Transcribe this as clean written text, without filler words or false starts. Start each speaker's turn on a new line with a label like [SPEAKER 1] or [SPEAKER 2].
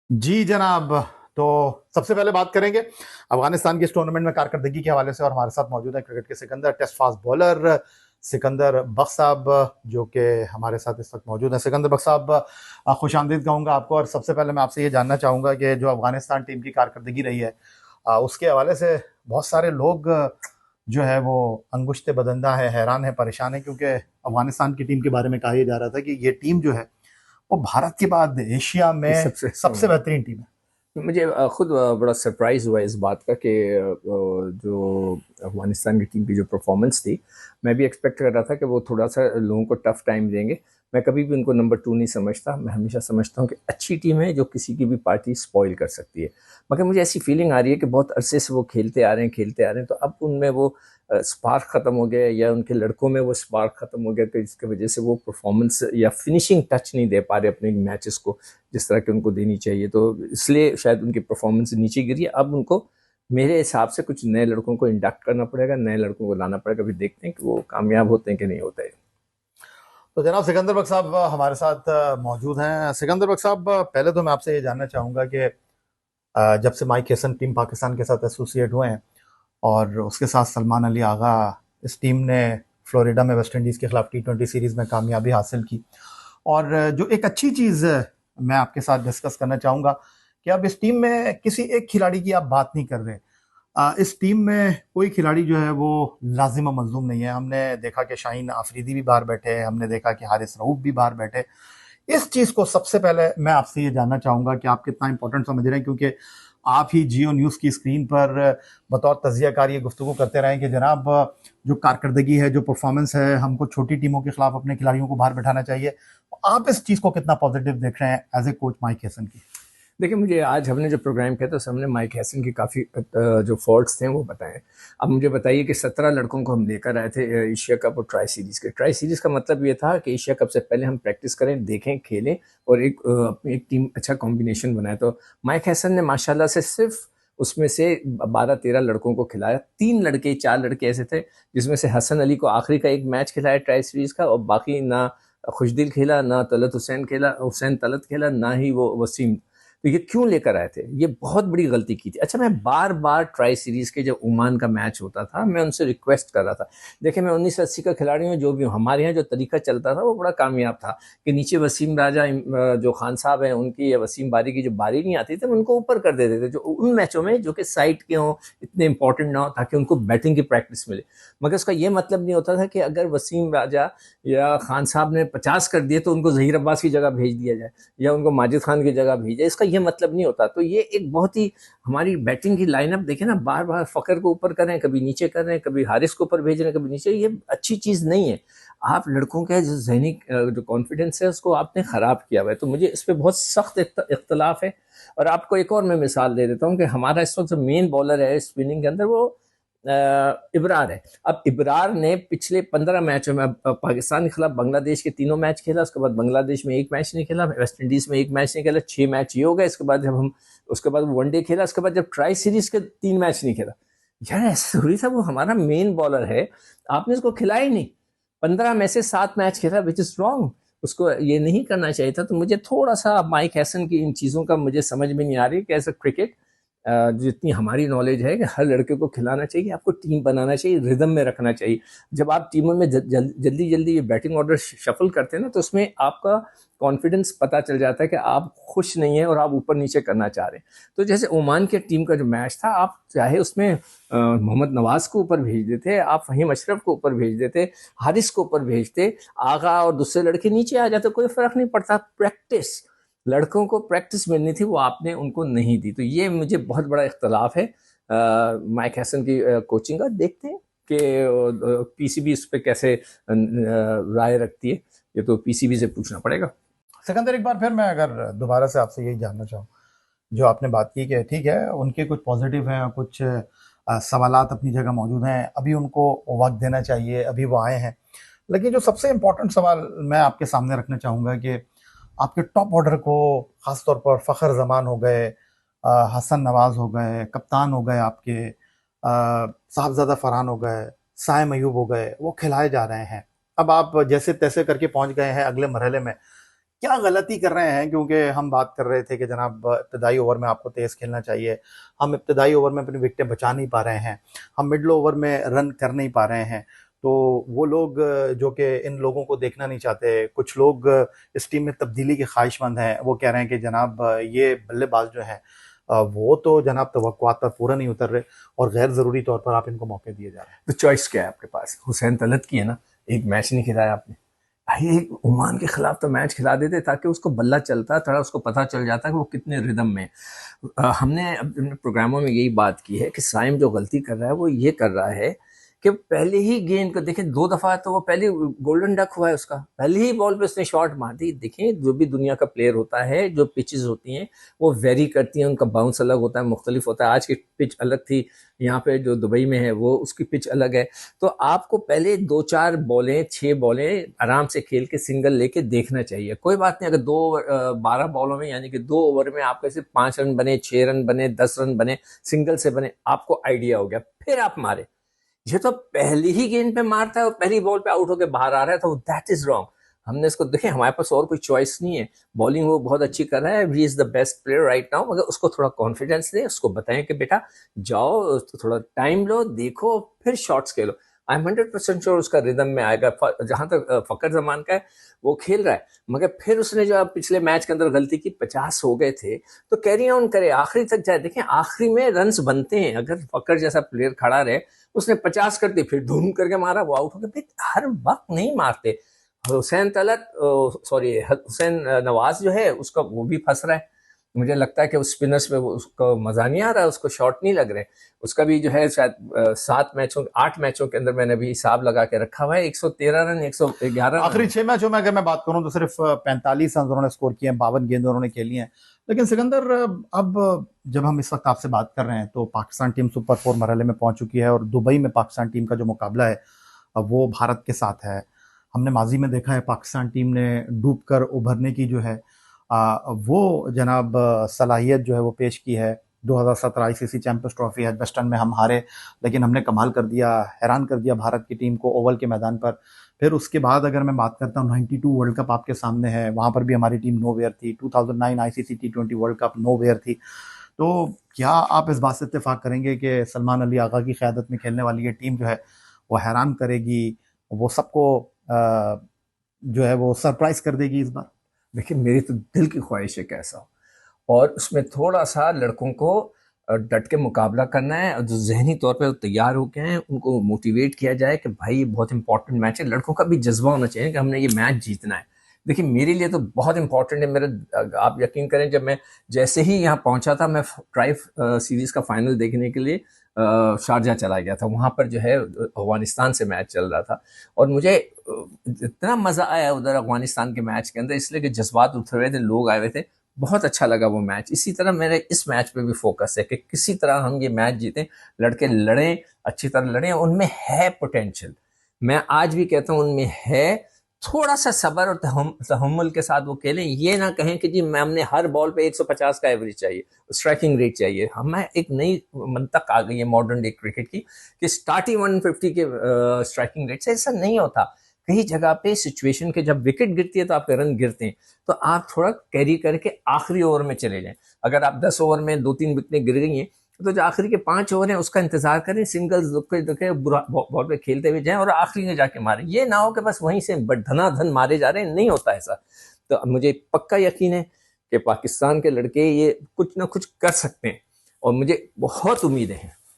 [SPEAKER 1] जी जनाब। तो सबसे पहले बात करेंगे अफगानिस्तान की इस टूर्नामेंट में कारकर्दगी के हवाले से, और हमारे साथ मौजूद है क्रिकेट के Sikandar, test fast bowler Sikandar Bakht साहब, जो कि हमारे साथ इस वक्त मौजूद है। सिकंदर बख्श साहब, खुश आमदीद कहूँगा आपको। और सबसे पहले मैं आपसे ये जानना चाहूँगा कि जो अफगानिस्तान टीम की कारकर्दगी रही है, उसके हवाले से बहुत सारे लोग जो है वो अंगुश्ते बदंदा है, हैरान है, परेशान है, क्योंकि अफगानिस्तान की टीम के बारे में कहा यह जा रहा था कि ये टीम जो है वो भारत के बाद एशिया
[SPEAKER 2] ये
[SPEAKER 1] में
[SPEAKER 2] सबसे
[SPEAKER 1] सबसे बेहतरीन टीम है।
[SPEAKER 2] मुझे खुद बड़ा सरप्राइज़ हुआ इस बात का कि जो अफ़गानिस्तान की टीम की जो परफ़ॉर्मेंस थी, मैं भी एक्सपेक्ट कर रहा था कि वो थोड़ा-सा लोगों को टफ़ टाइम देंगे। मैं कभी भी उनको नंबर 2 नहीं समझता। मैं हमेशा समझता हूँ कि अच्छी टीम है जो किसी की भी पार्टी स्पॉइल कर सकती है। मगर मुझे ऐसी फ़ीलिंग आ रही है कि बहुत अरसे से वो खेलते आ रहे हैं, तो अब उनमें वो स्पार्क ख़त्म हो गया, या उनके लड़कों में वो स्पार्क ख़त्म हो गया, कि जिसकी वजह से वो परफ़ॉर्मेंस या फ़िनिशिंग टच नहीं दे पा रहे अपने मैचेस को जिस तरह की उनको देनी चाहिए। तो इसलिए शायद उनकी परफॉर्मेंस नीचे गिरी है। अब उनको मेरे हिसाब से कुछ नए लड़कों को इंडक्ट करना पड़ेगा, नए लड़कों को लाना पड़ेगा। अभी देखते हैं कि वो कामयाब होते हैं कि नहीं होते हैं।
[SPEAKER 1] तो जनाब सिकंदर बख्श साहब हमारे साथ मौजूद हैं। सिकंदर बख्श साहब, पहले तो मैं आपसे ये जानना चाहूँगा कि जब से माइक हेसन टीम पाकिस्तान के साथ एसोसिएट हुए हैं, और उसके साथ सलमान अली आगा, इस टीम ने फ्लोरिडा में वेस्ट इंडीज़ के खिलाफ T20 सीरीज़ में कामयाबी हासिल की। और जो एक अच्छी चीज़ मैं आपके साथ डिस्कस करना चाहूँगा कि अब इस टीम में किसी एक खिलाड़ी की आप बात नहीं कर रहे। इस टीम में कोई खिलाड़ी जो है वो लाजिम मजलूम नहीं है। हमने देखा कि शाहीन आफरीदी भी बाहर बैठे हैं, हमने देखा कि हारिस रऊफ भी बाहर बैठे। इस चीज़ को सबसे पहले मैं आपसे ये जानना चाहूँगा कि आप कितना इंपॉर्टेंट समझ रहे हैं, क्योंकि आप ही जियो न्यूज़ की स्क्रीन पर बतौर तजियाकार ये गुफ्तगू करते रहें कि जनाब, जो कारकर्दगी है, जो परफॉर्मेंस है, हमको छोटी टीमों के खिलाफ अपने खिलाड़ियों को बाहर बैठाना चाहिए। आप इस चीज़ को कितना पॉजिटिव देख रहे हैं as a coach Mike Hesson की?
[SPEAKER 2] देखिए, मुझे आज हमने जो प्रोग्राम किया था, उस हमने माइक हैसन की काफ़ी जो फॉल्ट्स थे वो बताए। अब मुझे बताइए कि 17 लड़कों को हम लेकर आए थे एशिया कप और ट्राई सीरीज़ के। ट्राई सीरीज़ का मतलब ये था कि एशिया कप से पहले हम प्रैक्टिस करें, देखें, खेलें और अपनी एक टीम अच्छा कॉम्बिनेशन बनाए। तो माइक हैसन ने माशाल्लाह से सिर्फ उसमें से 12-13 लड़कों को खिलाया। 4 लड़के ऐसे थे जिसमें से हसन अली को आखिरी का एक मैच खिलाया ट्राई सीरीज़ का, और बाकी ना खुशदिल खेला, ना तलत हुसैन खेला, हुसैन तलत खेला, ना ही वो वसीम। तो ये क्यों लेकर आए थे? ये बहुत बड़ी गलती की थी। अच्छा, मैं बार बार ट्राई सीरीज के जब ओमान का मैच होता था, मैं उनसे रिक्वेस्ट कर रहा था। देखिए, मैं 1980 का खिलाड़ी हूँ, जो भी हूँ, हमारे यहाँ जो तरीका चलता था वो बड़ा कामयाब था कि नीचे वसीम राजा जो खान साहब हैं उनकी, या वसीम बारी की जो बारी नहीं आती थी, उनको ऊपर कर देते थे जो उन मैचों में जो कि साइड के हों, इतने इंपॉर्टेंट ना हो, ताकि उनको बैटिंग की प्रैक्टिस मिले। मगर उसका ये मतलब नहीं होता था कि अगर वसीम राजा या खान साहब ने 50 कर दिए तो उनको जहीर अब्बास की जगह भेज दिया जाए, या उनको माजिद खान की जगह भेजा। इसका ये मतलब नहीं होता। तो ये एक बहुत ही, हमारी बैटिंग की लाइनअप देखें ना, बार बार फकर को ऊपर कर रहे हैं, कभी नीचे कर रहे हैं, कभी हारिस को ऊपर भेज रहे हैं, कभी नीचे। ये अच्छी चीज़ नहीं है। आप लड़कों का जो जहनी जो कॉन्फिडेंस है उसको आपने ख़राब किया हुआ है। तो मुझे इस पर बहुत सख्त इख्तलाफ है। और आपको एक और मैं मिसाल दे देता हूँ कि हमारा इस वक्त जो मेन बॉलर है स्पिनिंग के अंदर, वो इब्रार है। अब इब्रार ने पिछले 15 मैचों में, पाकिस्तान के खिलाफ बांग्लादेश के तीनों मैच खेला, उसके बाद बांग्लादेश में एक मैच नहीं खेला, वेस्ट इंडीज में एक मैच नहीं खेला, 6 मैच ये हो गए। इसके बाद जब हम, उसके बाद वनडे खेला, उसके बाद जब ट्राई सीरीज के 3 मैच नहीं खेला। यार, ऐसा थोड़ी था, वो हमारा मेन बॉलर है, आपने उसको खिलाया ही नहीं। 15 में से 7 मैच खेला, विच इज रॉन्ग। उसको ये नहीं करना चाहिए था। तो मुझे थोड़ा सा माइक हैसन की इन चीज़ों का मुझे समझ में नहीं आ रही कि एज अ क्रिकेट, जितनी हमारी नॉलेज है कि हर लड़के को खिलाना चाहिए, आपको टीम बनाना चाहिए, रिदम में रखना चाहिए। जब आप टीमों में जल्दी जल्दी ये बैटिंग ऑर्डर शफल करते हैं ना, तो उसमें आपका कॉन्फिडेंस पता चल जाता है कि आप खुश नहीं हैं और आप ऊपर नीचे करना चाह रहे हैं। तो जैसे ओमान के टीम का जो मैच था, आप चाहे उसमें मोहम्मद नवाज को ऊपर भेज देते, आप फहीम अशरफ को ऊपर भेज देते, हारिस को ऊपर भेजते, आगा और दूसरे लड़के नीचे आ जाते, कोई फर्क नहीं पड़ता। प्रैक्टिस, लड़कों को प्रैक्टिस मिलनी थी, वो आपने उनको नहीं दी। तो ये मुझे बहुत बड़ा इख्तलाफ है माइक हैसन की कोचिंग का। देखते हैं कि पीसीबी इस पर कैसे राय रखती है। ये तो पीसीबी से पूछना पड़ेगा।
[SPEAKER 1] सिकंदर, एक बार फिर मैं अगर दोबारा से आपसे यही जानना चाहूँ, जो आपने बात की कि ठीक है उनके कुछ पॉजिटिव हैं और कुछ सवालात अपनी जगह मौजूद हैं, अभी उनको वक्त देना चाहिए, अभी वो आए हैं। लेकिन जो सबसे इम्पोर्टेंट सवाल मैं आपके सामने रखना चाहूँगा कि आपके टॉप ऑर्डर को, ख़ास तौर पर फ़खर जमान हो गए, हसन नवाज हो गए, कप्तान हो गए आपके, साहबजादा फरहान हो गए, साइम अयूब हो गए, वो खिलाए जा रहे हैं। अब आप जैसे तैसे करके पहुंच गए हैं अगले मरहले में। क्या गलती कर रहे हैं, क्योंकि हम बात कर रहे थे कि जनाब इब्तदाई ओवर में आपको तेज़ खेलना चाहिए, हम इब्तदाई ओवर में अपनी विकेटें बचा नहीं पा रहे हैं, हम मिडल ओवर में रन कर नहीं पा रहे हैं। तो वो लोग जो कि इन लोगों को देखना नहीं चाहते, कुछ लोग इस टीम में तब्दीली के ख्वाहिशमंद हैं, वो कह रहे हैं कि जनाब ये बल्लेबाज जो हैं वो तो जनाब तवक्कुआत पर पूरा नहीं उतर रहे और गैर ज़रूरी तौर पर आप इनको मौके दिए जा रहे हैं।
[SPEAKER 2] तो चॉइस क्या है आपके पास? हुसैन तलत की है ना, एक मैच नहीं खिलाया आपने भाई, एक ओमान के खिलाफ तो मैच खिला देते ताकि उसको बल्ला चलता, थोड़ा उसको पता चल जाता कि वो कितने रिदम में। हमने अपने प्रोग्रामों में यही बात की है कि साइम जो गलती कर रहा है वो ये कर रहा है कि पहले ही गेंद को देखें, 2 दफा तो वो पहले गोल्डन डक हुआ है उसका, पहली ही बॉल पे उसने शॉट मार दी। देखें, जो भी दुनिया का प्लेयर होता है, जो पिचेस होती हैं वो वेरी करती हैं, उनका बाउंस अलग होता है, मुख्तलिफ होता है। आज की पिच अलग थी, यहाँ पे जो दुबई में है वो उसकी पिच अलग है। तो आपको पहले 2-4 बॉलें, 6 बॉलें आराम से खेल के सिंगल लेके देखना चाहिए। कोई बात नहीं, अगर 12 बॉलों में यानी कि 2 ओवर में आपके सिर्फ 5 रन बने, 6 रन बने, 10 रन बने, सिंगल से बने, आपको आइडिया हो गया, फिर आप मारे। ये तो पहली ही गेंद पे मारता है और पहली बॉल पे आउट होकर बाहर आ रहा है, तो दैट इज रॉन्ग। हमने इसको देखे, हमारे पास और कोई चॉइस नहीं है, बॉलिंग वो बहुत अच्छी कर रहा है, he is the best player right now, मगर उसको थोड़ा कॉन्फिडेंस दे, उसको बताएं कि बेटा जाओ, तो थोड़ा टाइम लो, देखो, फिर shots Khelo. I am 100% sure उसका रिदम में आएगा। जहां तक फकर जमान का है, वो खेल रहा है, मगर फिर उसने जो पिछले मैच के अंदर गलती की, 50 हो गए थे, तो कैरी ऑन करे, आखिरी तक जाए। देखें, आखिरी में रन्स बनते हैं, अगर फकर जैसा प्लेयर खड़ा रहे, उसने 50 कर दी, फिर धूम करके मारा, वो आउट हो गया। हर वक्त नहीं मारते। हुसैन तलत, सॉरी हुसैन नवाज जो है, उसका वो भी फंस रहा है। मुझे लगता है कि उस स्पिनर्स में उसको मजा नहीं आ रहा, उसको शॉट नहीं लग रहे। उसका भी जो है शायद 8 मैचों के अंदर मैंने भी हिसाब लगा के रखा हुआ है, 113 रन, 111
[SPEAKER 1] आखिरी 6 मैचों में अगर मैं बात करूं तो सिर्फ 45 रन उन्होंने स्कोर किए हैं, 52 गेंद उन्होंने खेली हैं। लेकिन सिकंदर, अब जब हम इस वक्त आपसे बात कर रहे हैं तो पाकिस्तान टीम सुपर 4 मरहले में पहुंच चुकी है और दुबई में पाकिस्तान टीम का जो मुकाबला है अब वो भारत के साथ है। हमने माजी में देखा है पाकिस्तान टीम ने डूब कर उभरने की जो है वो जनाब सलाहियत जो है वो पेश की है। 2017 आईसीसी चैंपियंस ट्रॉफी एजबेस्टन में हम हारे, लेकिन हमने कमाल कर दिया, हैरान कर दिया भारत की टीम को ओवल के मैदान पर। फिर उसके बाद अगर मैं बात करता हूँ, 92 वर्ल्ड कप आपके सामने है, वहाँ पर भी हमारी टीम नोवेयर थी। 2009 ICC T20 world cup nowhere थी। तो क्या आप इस बात से इत्तेफाक करेंगे कि सलमान अली आगा की क़यादत में खेलने वाली ये टीम जो है वो हैरान करेगी, वो सबको जो है वो सरप्राइज कर देगी इस बार?
[SPEAKER 2] देखिए, मेरी तो दिल की ख्वाहिश है कैसा हो, और उसमें थोड़ा सा लड़कों को डट के मुकाबला करना है, और जो जहनी तौर पे तैयार हो गए हैं उनको मोटिवेट किया जाए कि भाई ये बहुत इंपॉर्टेंट मैच है। लड़कों का भी जज्बा होना चाहिए कि हमने ये मैच जीतना है। देखिए, मेरे लिए तो बहुत इंपॉर्टेंट है। मेरे, आप यकीन करें, जब मैं जैसे ही यहाँ पहुंचा था, मैं ड्राइव सीरीज का फाइनल देखने के लिए शारजा चला गया था। वहाँ पर जो है अफगानिस्तान से मैच चल रहा था, और मुझे इतना मज़ा आया उधर अफगानिस्तान के मैच के अंदर, इसलिए कि जज्बात उठे हुए थे, लोग आए हुए थे, बहुत अच्छा लगा वो मैच। इसी तरह मेरे इस मैच पे भी फोकस है कि किसी तरह हम ये मैच जीतें, लड़के लड़ें, अच्छी तरह लड़ें, उनमें है पोटेंशियल। मैं आज भी कहता हूँ उनमें है, थोड़ा सा सब्र और तहम्मुल के साथ वो खेलें। ये ना कहें कि जी मैं, हमने हर बॉल पे 150 का एवरेज चाहिए, स्ट्राइकिंग रेट चाहिए। हमें एक नई मंतक आ गई है मॉडर्न डे क्रिकेट की कि स्टार्टिंग 150 के स्ट्राइकिंग रेट से ऐसा नहीं होता। कई जगह पे सिचुएशन के जब विकेट गिरती है तो आपके रन गिरते हैं, तो आप थोड़ा कैरी करके आखिरी ओवर में चले जाएं। अगर आप 10 ओवर में 2-3 विकेटें गिर गई हैं, तो जो आखिरी के 5 ओवर हैं उसका इंतजार करें, सिंगल्स दुखे बॉल पे खेलते हुए जाएं और आखिरी में जाके मारें। ये ना हो कि बस वहीं से धनाधन मारे जा रहे हैं, नहीं होता ऐसा। तो मुझे पक्का यकीन है कि पाकिस्तान के लड़के ये कुछ ना कुछ कर सकते हैं, और मुझे बहुत उम्मीदें हैं।